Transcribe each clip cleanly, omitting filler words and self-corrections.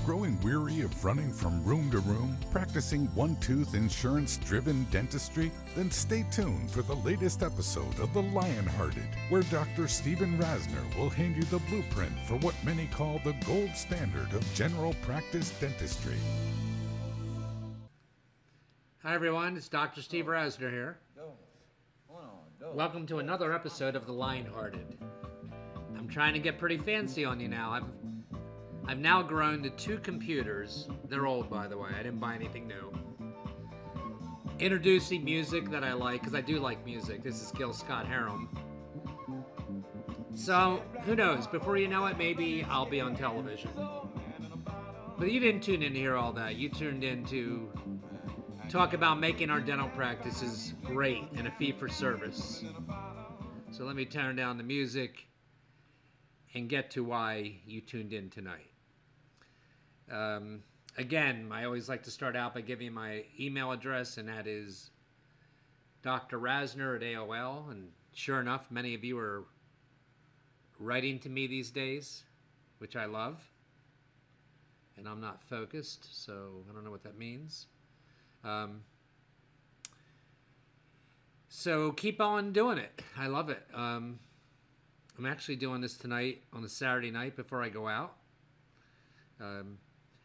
Growing weary of running from room to room, practicing one-tooth insurance-driven dentistry? Then stay tuned for the latest episode of The Lionhearted, where Dr. Stephen Rasner will hand you the blueprint for what many call the gold standard of general practice dentistry. Hi everyone, it's Dr. Steve Rasner here. Welcome to another episode of The Lionhearted. I'm trying to get pretty fancy on you now. I've now grown to 2 computers. They're old, by the way. I didn't buy anything new. Introducing music that I like, because I do like music. This is Gil Scott-Heron. So, who knows? Before you know it, maybe I'll be on television. But you didn't tune in to hear all that. You tuned in to talk about making our dental practices great and a fee-for-service. So let me turn down the music and get to why you tuned in tonight. Again, I always like to start out by giving you my email address, and that is drrasner at AOL. And sure enough, many of you are writing to me these days, which I love. And I'm not focused, so I don't know what that means. So keep on doing it. I love it. I'm actually doing this tonight on a Saturday night before I go out.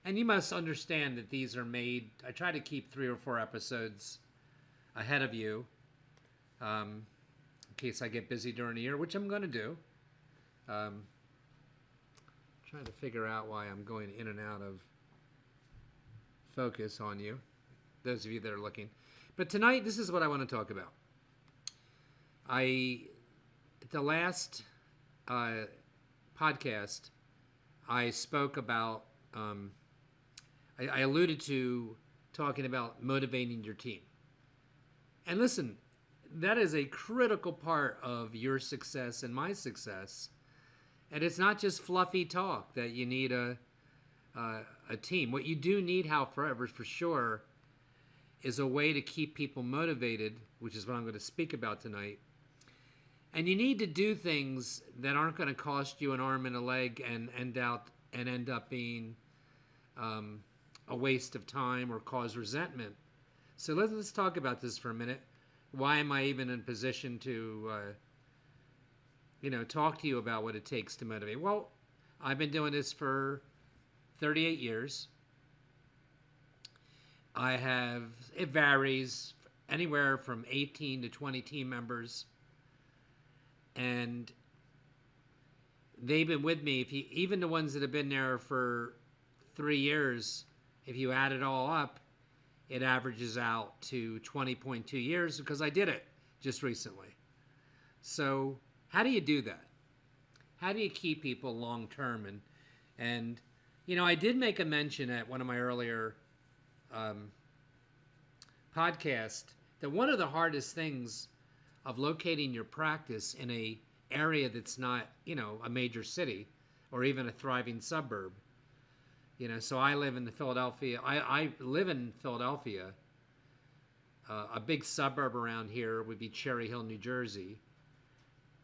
And you must understand that these are made, I try to keep 3 or 4 episodes ahead of you, in case I get busy during the year, which I'm going to do. Trying to figure out why I'm going in and out of focus on you, those of you that are looking. But tonight, this is what I want to talk about. The last podcast, I spoke about, I alluded to talking about motivating your team. And listen, that is a critical part of your success and my success. And it's not just fluffy talk that you need a team. What you do need, however, for sure, is a way to keep people motivated, which is what I'm going to speak about tonight. And you need to do things that aren't going to cost you an arm and a leg and end up being a waste of time or cause resentment. So let's talk about this for a minute. Why am I even in position to, talk to you about what it takes to motivate? Well, I've been doing this for 38 years. It varies anywhere from 18 to 20 team members. And they've been with me, even the ones that have been there for 3 years, if you add it all up, it averages out to 20.2 years because I did it just recently. So how do you do that? How do you keep people long term? And I did make a mention at one of my earlier podcasts that one of the hardest things of locating your practice in a area that's not, a major city or even a thriving suburb. So I live in Philadelphia. I live in Philadelphia. A big suburb around here would be Cherry Hill, New Jersey,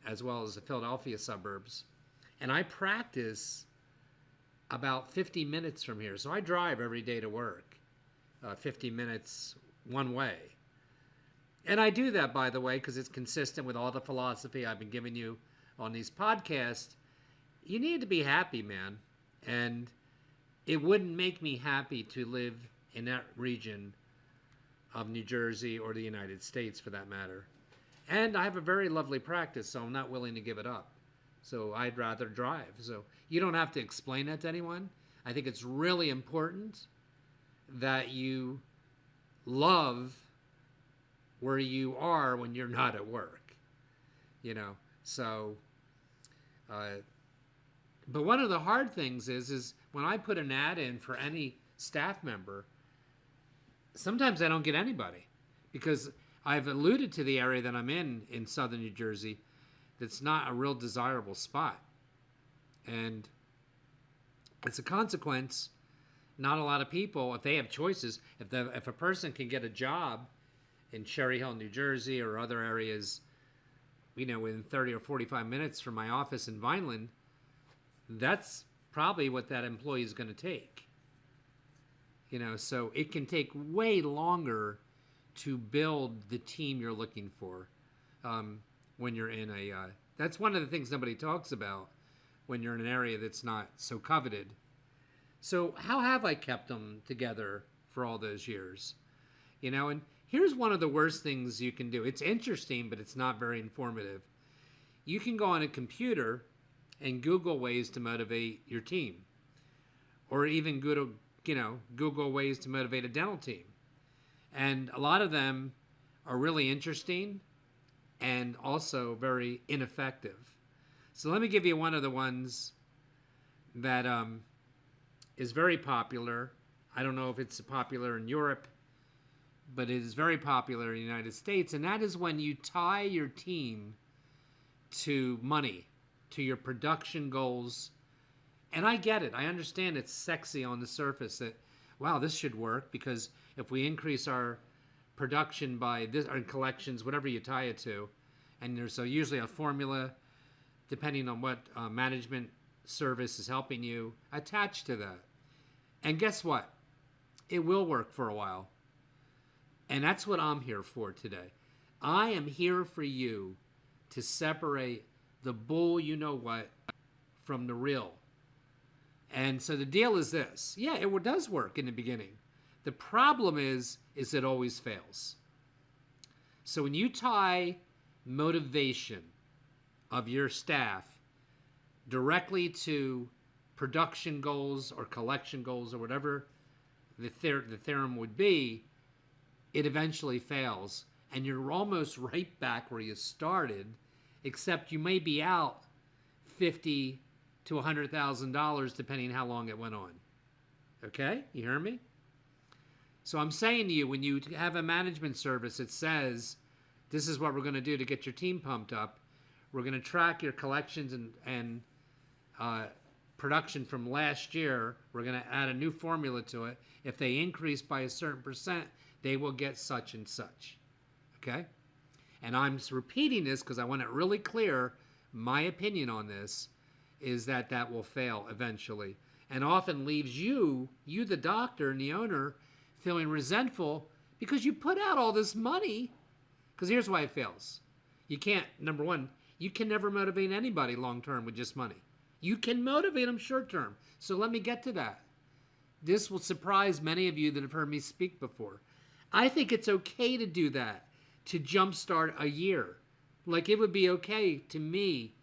as well as the Philadelphia suburbs. And I practice about 50 minutes from here. So I drive every day to work, 50 minutes one way. And I do that, by the way, because it's consistent with all the philosophy I've been giving you on these podcasts. You need to be happy, man. And it wouldn't make me happy to live in that region of New Jersey or the United States, for that matter. And I have a very lovely practice, so I'm not willing to give it up. So I'd rather drive. So you don't have to explain that to anyone. I think it's really important that you love where you are when you're not at work, so, but one of the hard things is when I put an ad in for any staff member, sometimes I don't get anybody because I've alluded to the area that I'm in southern New Jersey, that's not a real desirable spot. And it's a consequence, not a lot of people, if they have choices, if a person can get a job in Cherry Hill, New Jersey, or other areas, within 30 or 45 minutes from my office in Vineland, that's probably what that employee is going to take. So it can take way longer to build the team you're looking for when you're in that's one of the things nobody talks about when you're in an area that's not so coveted. So how have I kept them together for all those years? And here's one of the worst things you can do. It's interesting, but it's not very informative. You can go on a computer and Google ways to motivate your team, or even Google ways to motivate a dental team. And a lot of them are really interesting and also very ineffective. So let me give you one of the ones that is very popular. I don't know if it's popular in Europe, but it is very popular in the United States. And that is when you tie your team to money, to your production goals. And I get it. I understand it's sexy on the surface that, wow, this should work, because if we increase our production by this, or collections, whatever you tie it to, and there's usually a formula depending on what management service is helping you attached to that. And guess what? It will work for a while. And that's what I'm here for today. I am here for you to separate the bull you-know-what from the real. And so the deal is this. Yeah, it does work in the beginning. The problem is it always fails. So when you tie motivation of your staff directly to production goals or collection goals or whatever the theorem would be, it eventually fails. And you're almost right back where you started, except you may be out $50,000 to $100,000 depending how long it went on. Okay? You hear me? So I'm saying to you, when you have a management service that says, this is what we're going to do to get your team pumped up, we're going to track your collections and production from last year, we're going to add a new formula to it. If they increase by a certain percent, they will get such and such. Okay? And I'm repeating this because I want it really clear. My opinion on this is that will fail eventually, and often leaves you the doctor and the owner, feeling resentful because you put out all this money. Because here's why it fails. You can't, number one, you can never motivate anybody long term with just money. You can motivate them short term. So let me get to that. This will surprise many of you that have heard me speak before. I think it's okay to do that, to jumpstart a year. Like, it would be okay to me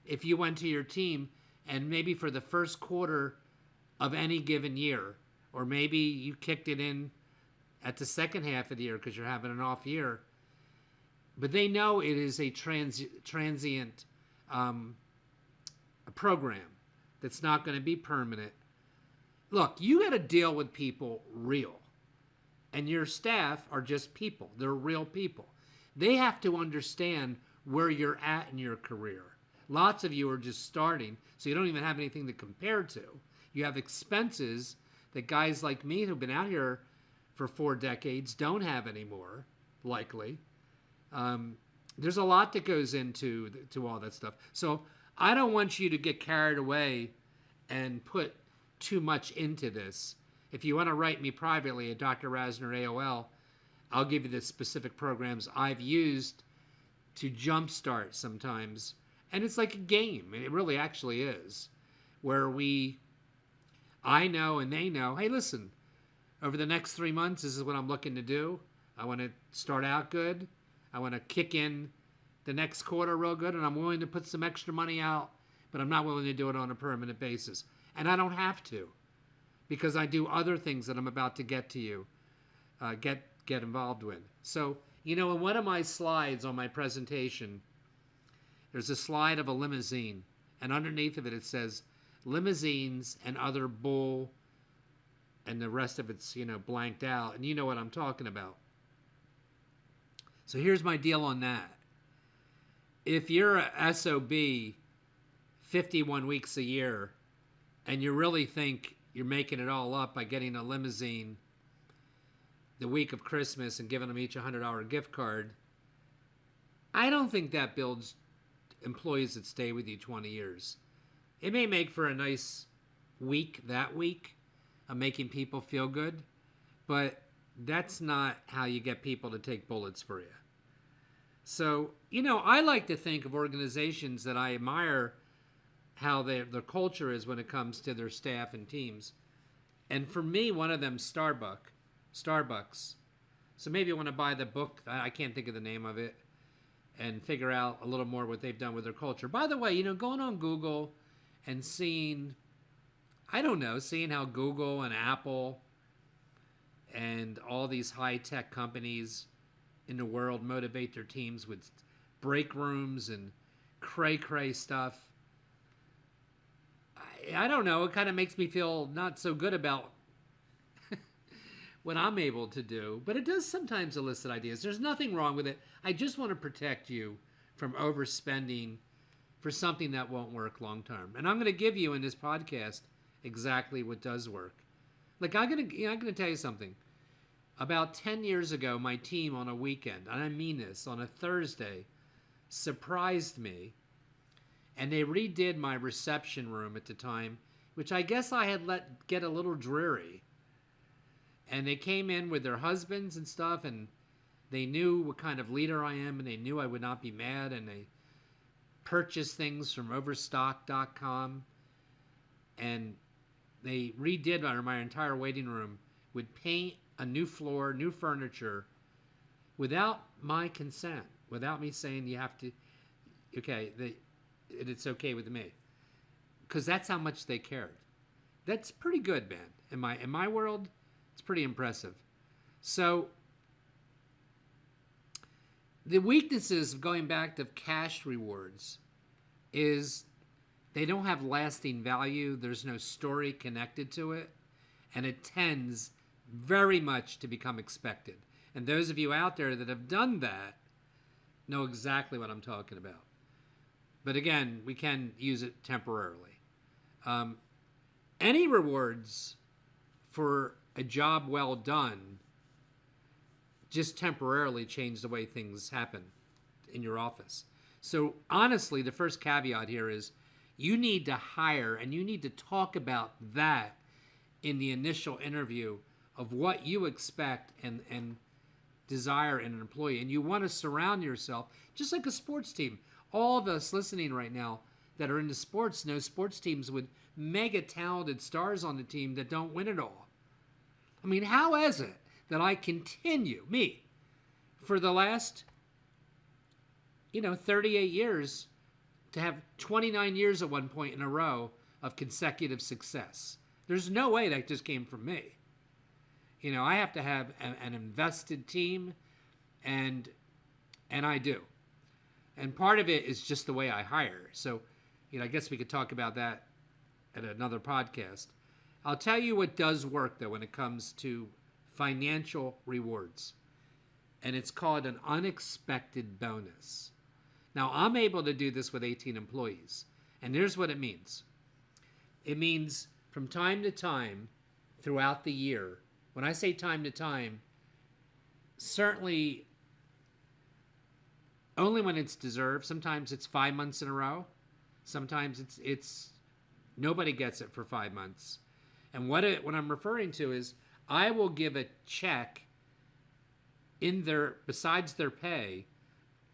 if you went to your team and maybe for the first quarter of any given year, or maybe you kicked it in at the second half of the year because you're having an off year, but they know it is a transient a program that's not going to be permanent. Look, you got to deal with people real. And your staff are just people. They're real people. They have to understand where you're at in your career. Lots of you are just starting, so you don't even have anything to compare to. You have expenses that guys like me who've been out here for 4 decades don't have anymore, likely. There's a lot that goes into all that stuff. So I don't want you to get carried away and put too much into this. If you want to write me privately at Dr. Rasner AOL, I'll give you the specific programs I've used to jumpstart sometimes. And it's like a game. It really actually is. Where I know and they know, hey, listen, over the next 3 months, this is what I'm looking to do. I want to start out good. I want to kick in the next quarter real good, and I'm willing to put some extra money out, but I'm not willing to do it on a permanent basis. And I don't have to, because I do other things that I'm about to get to you, get involved with. So, in one of my slides on my presentation, there's a slide of a limousine, and underneath of it, it says, limousines and other bull, and the rest of it's, blanked out, and you know what I'm talking about. So here's my deal on that. If you're a SOB 51 weeks a year, and you really think you're making it all up by getting a limousine the week of Christmas and giving them each a $100 gift card, I don't think that builds employees that stay with you 20 years. It may make for a nice week that week, of making people feel good, but that's not how you get people to take bullets for you. So, I like to think of organizations that I admire how their culture is when it comes to their staff and teams. And for me, one of them, Starbucks. So maybe you want to buy the book. I can't think of the name of it, and figure out a little more what they've done with their culture. By the way, going on Google and seeing how Google and Apple and all these high-tech companies in the world motivate their teams with break rooms and cray-cray stuff. I don't know. It kind of makes me feel not so good about what I'm able to do. But it does sometimes elicit ideas. There's nothing wrong with it. I just want to protect you from overspending for something that won't work long term. And I'm going to give you in this podcast exactly what does work. Like, I'm going to tell you something. About 10 years ago, my team on a weekend, and I mean this, on a Thursday, surprised me. And they redid my reception room at the time, which I guess I had let get a little dreary. And they came in with their husbands and stuff, and they knew what kind of leader I am, and they knew I would not be mad, and they purchased things from Overstock.com, and they redid my entire waiting room with paint, a new floor, new furniture, without my consent, without me saying you have to, it's okay with me, because that's how much they cared. That's pretty good, man. In my world, it's pretty impressive. So the weaknesses of going back to cash rewards is they don't have lasting value. There's no story connected to it, and it tends very much to become expected. And those of you out there that have done that know exactly what I'm talking about. But again, we can use it temporarily. Any rewards for a job well done just temporarily change the way things happen in your office. So honestly, the first caveat here is you need to hire, and you need to talk about that in the initial interview of what you expect and desire in an employee. And you want to surround yourself, just like a sports team. All of us listening right now that are into sports know sports teams with mega talented stars on the team that don't win it all. I mean, how is it that I continue, for the last, 38 years, to have 29 years at one point in a row of consecutive success? There's no way that just came from me. I have to have an invested team, and I do. And part of it is just the way I hire. So, I guess we could talk about that at another podcast. I'll tell you what does work, though, when it comes to financial rewards. And it's called an unexpected bonus. Now, I'm able to do this with 18 employees. And here's what it means. It means from time to time throughout the year. When I say time to time, certainly only when it's deserved. Sometimes it's 5 months in a row. Sometimes it's nobody gets it for 5 months. And what I'm referring to is I will give a check besides their pay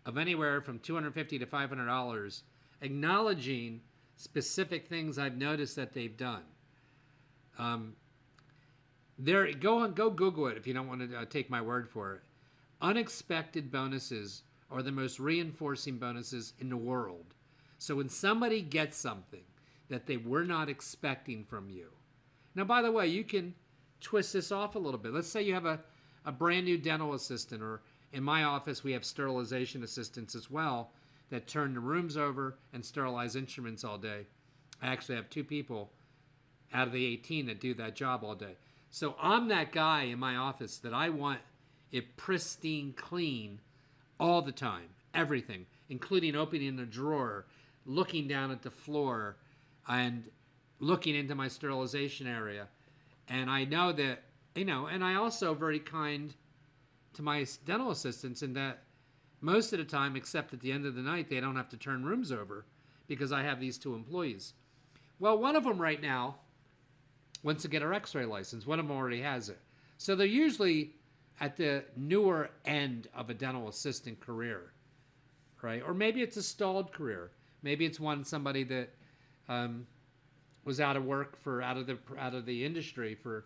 of anywhere from $250 to $500, acknowledging specific things I've noticed that they've done. Go Google it if you don't want to take my word for it. Unexpected bonuses are the most reinforcing bonuses in the world. So when somebody gets something that they were not expecting from you. Now, by the way, you can twist this off a little bit. Let's say you have a brand new dental assistant, or in my office, we have sterilization assistants as well that turn the rooms over and sterilize instruments all day. I actually have 2 people out of the 18 that do that job all day. So I'm that guy in my office that I want it pristine clean all the time, everything, including opening the drawer, looking down at the floor, and looking into my sterilization area. And I know that, and I also very kind to my dental assistants in that most of the time, except at the end of the night, they don't have to turn rooms over because I have these 2 employees. Well, one of them right now wants to get her x-ray license. One of them already has it. So they're usually at the newer end of a dental assistant career, right? Or maybe it's a stalled career. Maybe it's somebody that was out of work out of the industry for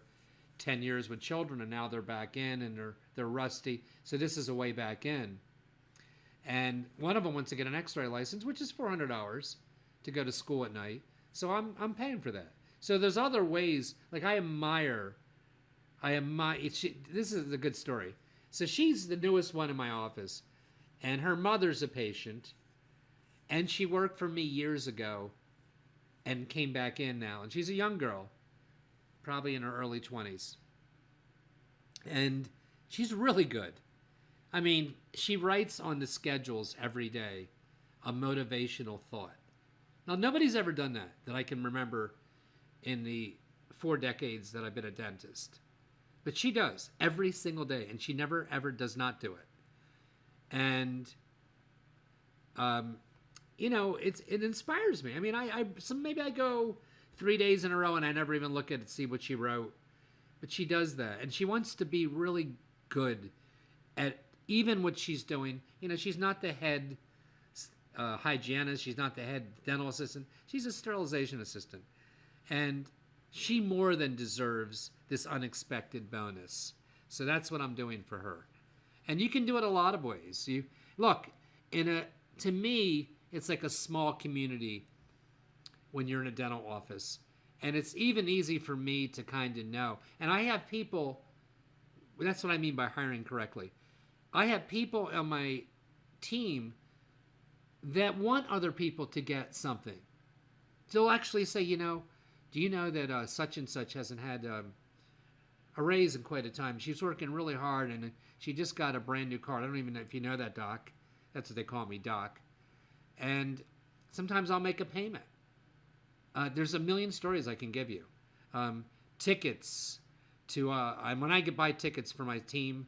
10 years with children, and now they're back in and they're rusty. So this is a way back in. And one of them wants to get an x-ray license, which is $400 to go to school at night. So I'm paying for that. So there's other ways. Like I admire. This is a good story. So she's the newest one in my office, and her mother's a patient, and she worked for me years ago, and came back in now. And she's a young girl, probably in her early 20s, and she's really good. I mean, she writes on the schedules every day a motivational thought. Now, nobody's ever done that I can remember in the 4 decades that I've been a dentist. But she does every single day, and she never, ever does not do it. And, it inspires me. I mean, maybe I go 3 days in a row and I never even look at it to see what she wrote. But she does that. And she wants to be really good at even what she's doing. You know, she's not the head hygienist. She's not the head dental assistant. She's a sterilization assistant. And she more than deserves this unexpected bonus. So that's what I'm doing for her. And you can do it a lot of ways. To me, it's like a small community when you're in a dental office. And it's even easy for me to kind of know. And I have people, that's what I mean by hiring correctly. I have people on my team that want other people to get something. They'll actually say, do you know that such and such hasn't had a raise in quite a time? She's working really hard, and she just got a brand new car. I don't even know if you know that, Doc. That's what they call me, Doc. And sometimes I'll make a payment. There's a million stories I can give you. Tickets to when I buy tickets for my team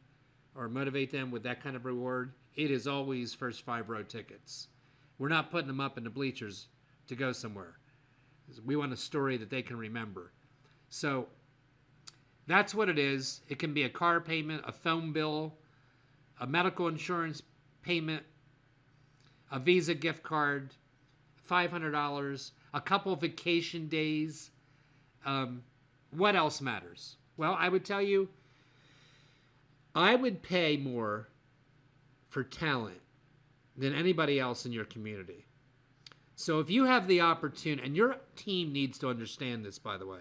or motivate them with that kind of reward, it is always first 5 row tickets. We're not putting them up in the bleachers to go somewhere. We want a story that they can remember. So that's what it is. It can be a car payment, a phone bill, a medical insurance payment, a Visa gift card, $500, a couple vacation days. What else matters? Well, I would tell you, I would pay more for talent than anybody else in your community. So if you have the opportunity, and your team needs to understand this, by the way.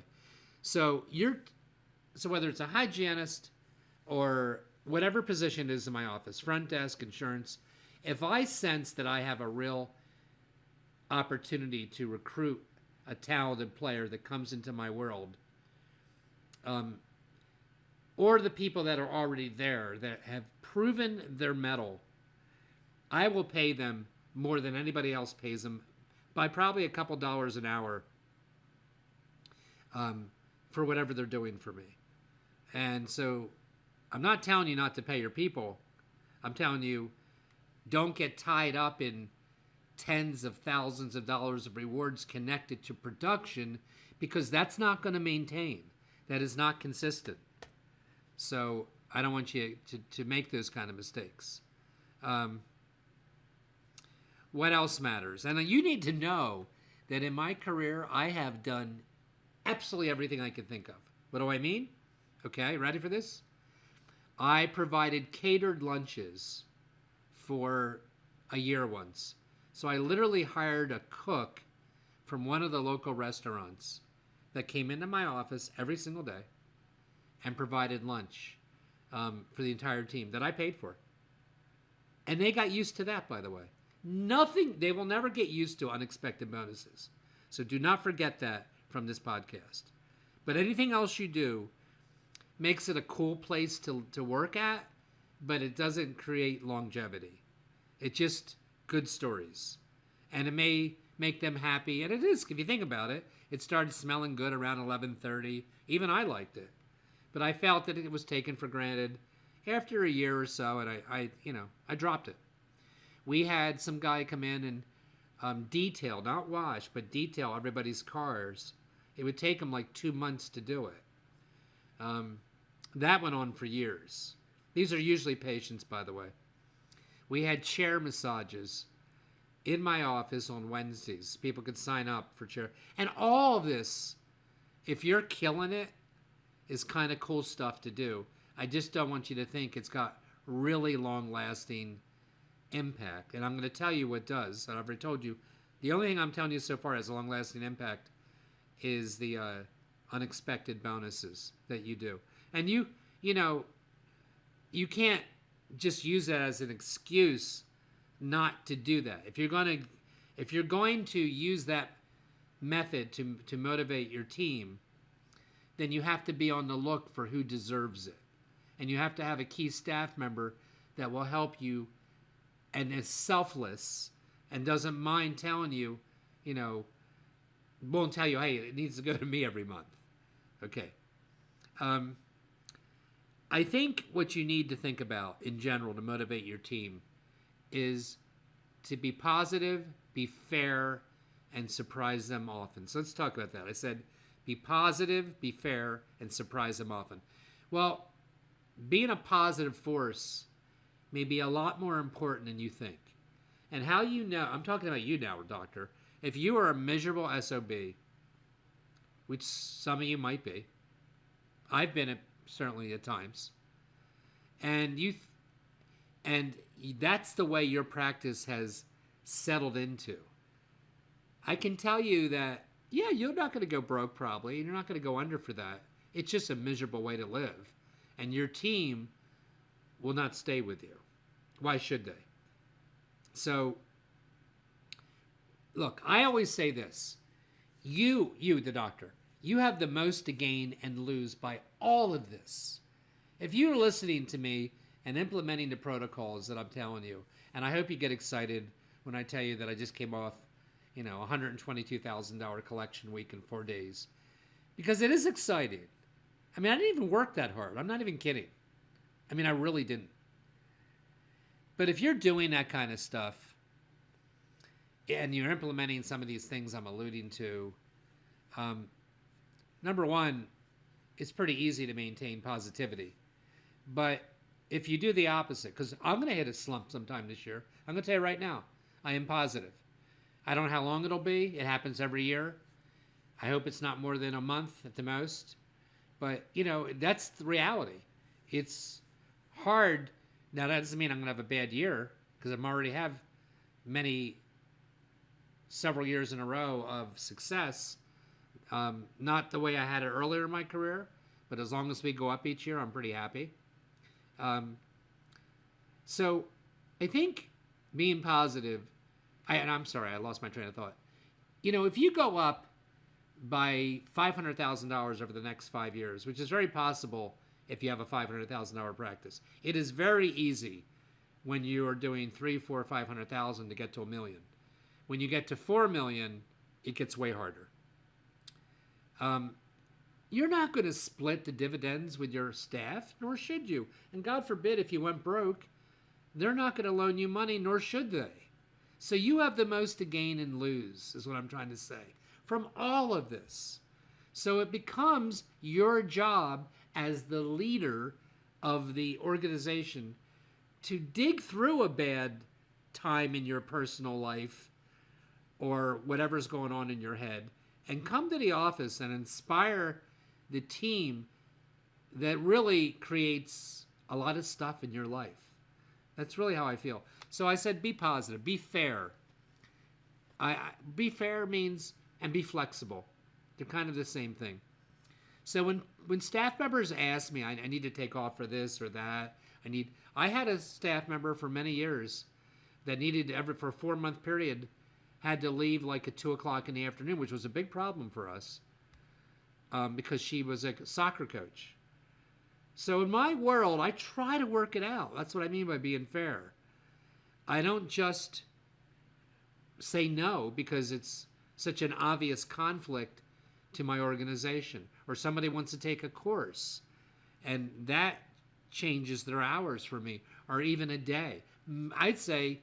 So whether it's a hygienist or whatever position it is in my office, front desk, insurance, if I sense that I have a real opportunity to recruit a talented player that comes into my world, or the people that are already there that have proven their mettle, I will pay them more than anybody else pays them by probably a couple dollars an hour for whatever they're doing for me. And so I'm not telling you not to pay your people. I'm telling you, don't get tied up in tens of thousands of dollars of rewards connected to production, because that's not going to maintain. That is not consistent. So I don't want you to make those kind of mistakes. What else matters? And you need to know that in my career, I have done absolutely everything I could think of. What do I mean? Okay, ready for this? I provided catered lunches for a year once. So I literally hired a cook from one of the local restaurants that came into my office every single day and provided lunch for the entire team that I paid for. And they got used to that, by the way. They will never get used to unexpected bonuses. So do not forget that from this podcast. But anything else you do makes it a cool place to work at, but it doesn't create longevity. It's just good stories. And it may make them happy. And it is, if you think about it. It started smelling good around 11:30. Even I liked it. But I felt that it was taken for granted after a year or so, and I dropped it. We had some guy come in and detail, not wash, but detail everybody's cars It would take them like 2 months to do it. That went on for years. These are usually patients, by the way. We had chair massages in my office on Wednesdays. People could sign up for chair. And all of this, if you're killing it, is kind of cool stuff to do. I just don't want you to think it's got really long-lasting impact. And I'm going to tell you what does. And I've already told you. The only thing I'm telling you so far has a long-lasting impact is the unexpected bonuses that you do. And you know, you can't just use that as an excuse not to do that. If you're going to use that method to motivate your team, then you have to be on the look for who deserves it. And you have to have a key staff member that will help you and is selfless and doesn't mind telling you, won't tell you, hey, it needs to go to me every month. Okay. I think what you need to think about in general to motivate your team is to be positive, be fair, and surprise them often. So let's talk about that. I said be positive, be fair, and surprise them often. Well, being a positive force may be a lot more important than you think. And how you know, I'm talking about you now, doctor. If you are a miserable SOB, which some of you might be, I've been it certainly at times, and that's the way your practice has settled into. I can tell you that, yeah, you're not going to go broke probably, and you're not going to go under for that. It's just a miserable way to live, and your team will not stay with you. Why should they? So, look, I always say this. You, the doctor, you have the most to gain and lose by all of this. If you're listening to me and implementing the protocols that I'm telling you, and I hope you get excited when I tell you that I just came off, $122,000 collection week in 4 days, because it is exciting. I mean, I didn't even work that hard. I'm not even kidding. I mean, I really didn't. But if you're doing that kind of stuff and you're implementing some of these things I'm alluding to, number one, it's pretty easy to maintain positivity. But if you do the opposite, because I'm going to hit a slump sometime this year. I'm going to tell you right now, I am positive. I don't know how long it'll be. It happens every year. I hope it's not more than a month at the most. But, that's the reality. It's hard. Now, that doesn't mean I'm going to have a bad year, because I already have several years in a row of success. Not the way I had it earlier in my career, but as long as we go up each year, I'm pretty happy. So I think being positive, I'm sorry, I lost my train of thought. If you go up by $500,000 over the next 5 years, which is very possible if you have a $500,000 practice, it is very easy when you are doing 3, 4, 500,000 to get to $1 million. When you get to $4 million, it gets way harder. You're not going to split the dividends with your staff, nor should you. And God forbid, if you went broke, they're not going to loan you money, nor should they. So you have the most to gain and lose, is what I'm trying to say, from all of this. So it becomes your job as the leader of the organization to dig through a bad time in your personal life or whatever's going on in your head and come to the office and inspire the team that really creates a lot of stuff in your life. That's really how I feel. So I said, be positive, be fair. Be fair means, and be flexible. They're kind of the same thing. So when staff members ask me, I need to take off for this or that, I had a staff member for many years that for a 4-month period, had to leave like at 2:00 in the afternoon, which was a big problem for us because she was a soccer coach. So in my world, I try to work it out. That's what I mean by being fair. I don't just say no because it's such an obvious conflict to my organization, or somebody wants to take a course and that changes their hours for me, or even a day. I'd say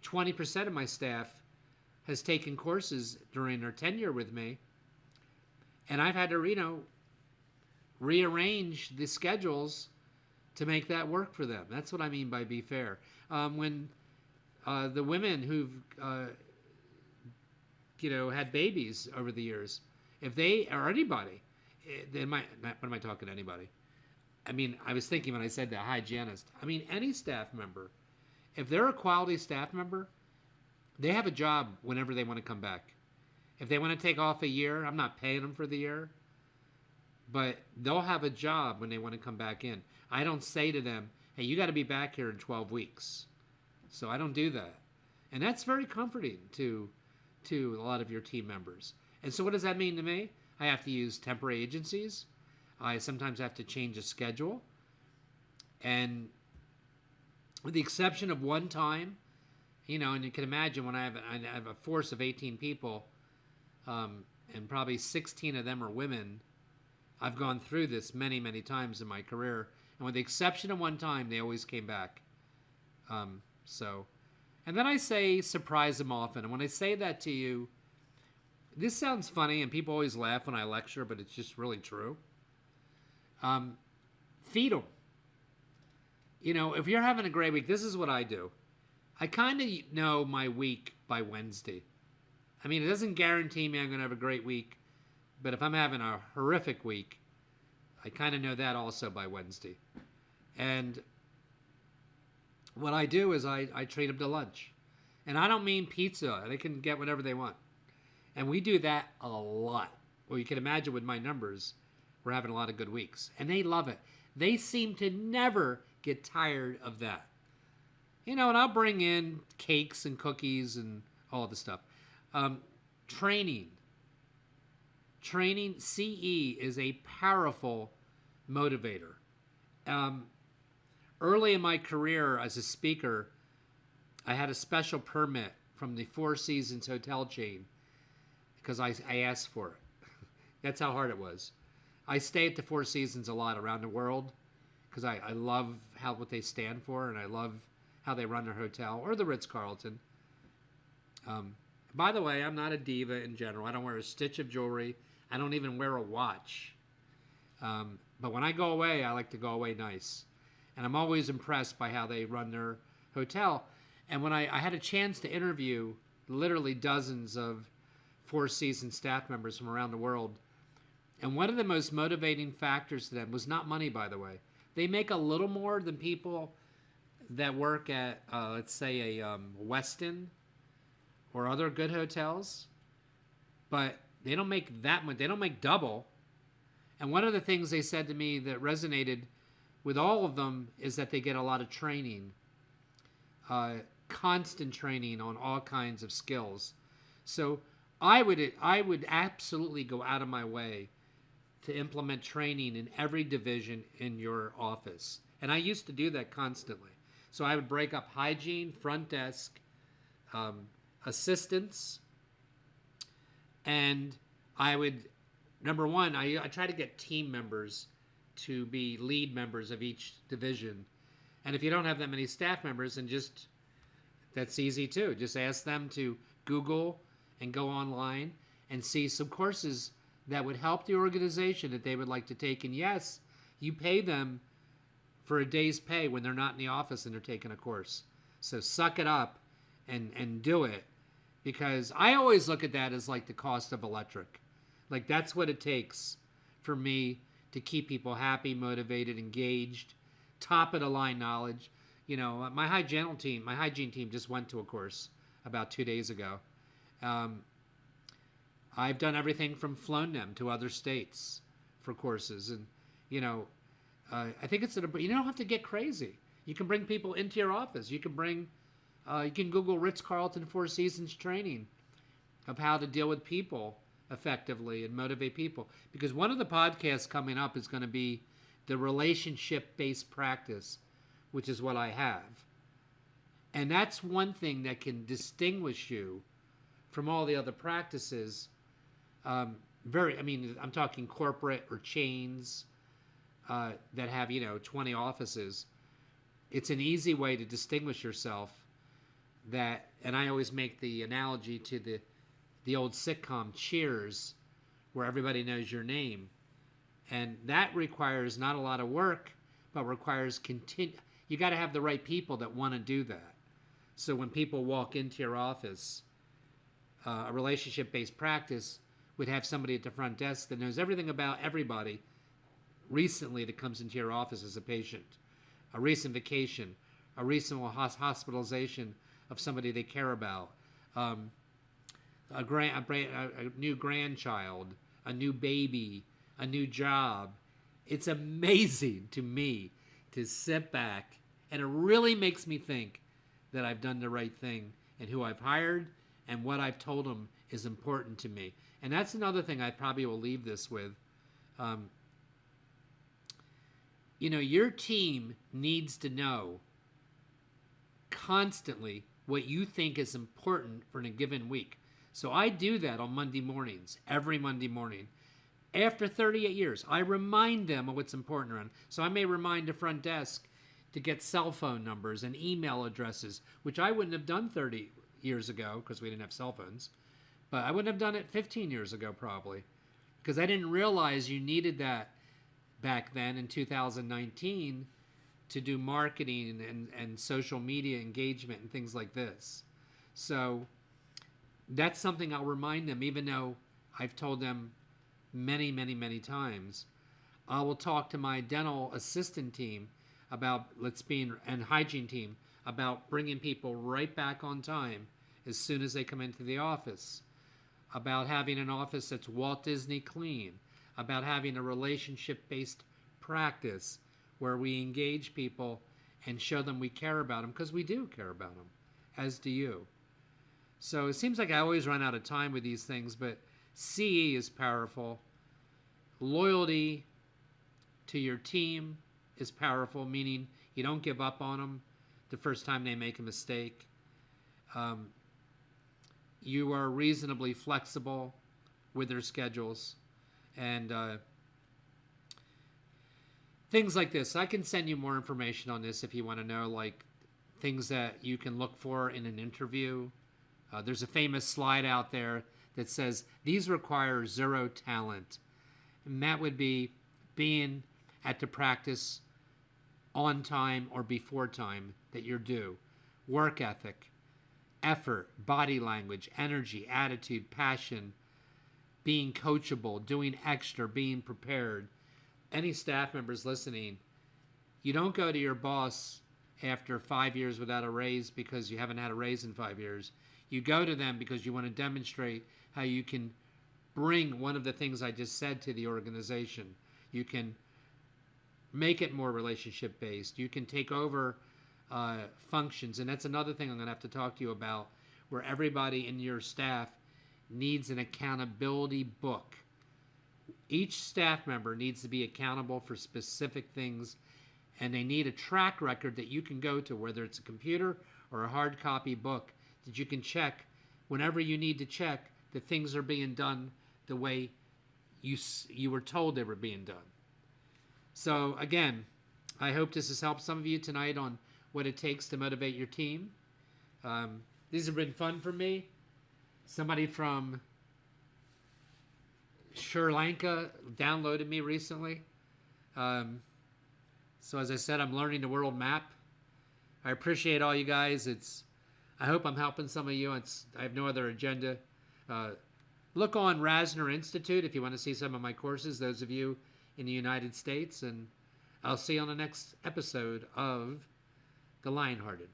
20% of my staff has taken courses during their tenure with me, And I've had to, rearrange the schedules to make that work for them. That's what I mean by be fair. When the women who've, had babies over the years, if they, or anybody, what am I talking to anybody? I mean, I was thinking when I said that, hygienist. I mean, any staff member, if they're a quality staff member, they have a job whenever they want to come back. If they want to take off a year, I'm not paying them for the year, but they'll have a job when they want to come back in. I don't say to them, hey, you got to be back here in 12 weeks. So I don't do that. And that's very comforting to a lot of your team members. And so what does that mean to me? I have to use temporary agencies. I sometimes have to change a schedule. And with the exception of one time, and you can imagine when I have a force of 18 people, and probably 16 of them are women. I've gone through this many, many times in my career. And with the exception of one time, they always came back. And then I say surprise them often. And when I say that to you, this sounds funny, and people always laugh when I lecture, but it's just really true. Feed them. If you're having a great week, this is what I do. I kind of know my week by Wednesday. I mean, it doesn't guarantee me I'm going to have a great week, but if I'm having a horrific week, I kind of know that also by Wednesday. And what I do is I treat them to lunch. And I don't mean pizza. They can get whatever they want. And we do that a lot. Well, you can imagine with my numbers, we're having a lot of good weeks. And they love it. They seem to never get tired of that. And I'll bring in cakes and cookies and all the stuff. Training, CE is a powerful motivator. Early in my career as a speaker, I had a special permit from the Four Seasons hotel chain because I asked for it. That's how hard it was. I stay at the Four Seasons a lot around the world because I love what they stand for, and I love how they run their hotel, or the Ritz-Carlton. By the way, I'm not a diva in general. I don't wear a stitch of jewelry. I don't even wear a watch. But when I go away, I like to go away nice. And I'm always impressed by how they run their hotel. And when I had a chance to interview literally dozens of Four Seasons staff members from around the world, and one of the most motivating factors to them was not money, by the way. They make a little more than people that work at, let's say, a Westin or other good hotels, but they don't make that much. They don't make double. And one of the things they said to me that resonated with all of them is that they get a lot of training, constant training on all kinds of skills. So I would absolutely go out of my way to implement training in every division in your office. And I used to do that constantly. So I would break up hygiene, front desk, assistants, and I would, number one, I try to get team members to be lead members of each division. And if you don't have that many staff members, then that's easy too. Just ask them to Google and go online and see some courses that would help the organization that they would like to take. And yes, you pay them for a day's pay when they're not in the office and they're taking a course. So suck it up and do it, because I always look at that as like the cost of electric. Like that's what it takes for me to keep people happy, motivated, engaged, top of the line knowledge. My hygiene team just went to a course about 2 days ago. I've done everything from flown them to other states for courses. And, I think you don't have to get crazy. You can bring people into your office. You can Google Ritz-Carlton Four Seasons training of how to deal with people effectively and motivate people. Because one of the podcasts coming up is going to be the relationship-based practice, which is what I have. And that's one thing that can distinguish you from all the other practices. I'm talking corporate or chains that have, 20 offices. It's an easy way to distinguish yourself. And I always make the analogy to the old sitcom Cheers, where everybody knows your name. And that requires not a lot of work, but requires you got to have the right people that want to do that. So when people walk into your office, a relationship-based practice would have somebody at the front desk that knows everything about everybody recently that comes into your office as a patient, a recent vacation, a recent hospitalization of somebody they care about, a new grandchild, a new baby, a new job. It's amazing to me to sit back, and it really makes me think that I've done the right thing and who I've hired and what I've told them is important to me. And that's another thing I probably will leave this with. Your team needs to know constantly what you think is important for a given week. So I do that on Monday mornings, every Monday morning. After 38 years, I remind them of what's important around. So I may remind the front desk to get cell phone numbers and email addresses, which I wouldn't have done 30 years ago because we didn't have cell phones. But I wouldn't have done it 15 years ago probably, because I didn't realize you needed that back then in 2019 to do marketing and social media engagement and things like this. So that's something I'll remind them, even though I've told them many, many, many times. I will talk to my dental assistant team about and hygiene team about bringing people right back on time as soon as they come into the office, about having an office that's Walt Disney clean, about having a relationship-based practice where we engage people and show them we care about them, because we do care about them, as do you. So it seems like I always run out of time with these things, but CE is powerful. Loyalty to your team is powerful, meaning you don't give up on them the first time they make a mistake. You are reasonably flexible with their schedules, and things like this. I can send you more information on this if you want to know, like things that you can look for in an interview. There's a famous slide out there that says these require zero talent, and that would be being at the practice on time or before time that you're due, work ethic, effort, body language, energy, attitude, passion, being coachable, doing extra, being prepared. Any staff members listening, you don't go to your boss after 5 years without a raise because you haven't had a raise in 5 years. You go to them because you want to demonstrate how you can bring one of the things I just said to the organization. You can make it more relationship based. You can take over functions. And that's another thing I'm going to have to talk to you about, where everybody in your staff needs an accountability book. Each staff member needs to be accountable for specific things, and they need a track record that you can go to, whether it's a computer or a hard copy book, that you can check whenever you need to check that things are being done the way you were told they were being done. So again, I hope this has helped some of you tonight on what it takes to motivate your team. These have been fun for me. Somebody from Sri Lanka downloaded me recently. So as I said, I'm learning the world map. I appreciate all you guys. I hope I'm helping some of you. I have no other agenda. Look on Rasner Institute if you want to see some of my courses, those of you in the United States, and I'll see you on the next episode of The Lionhearted.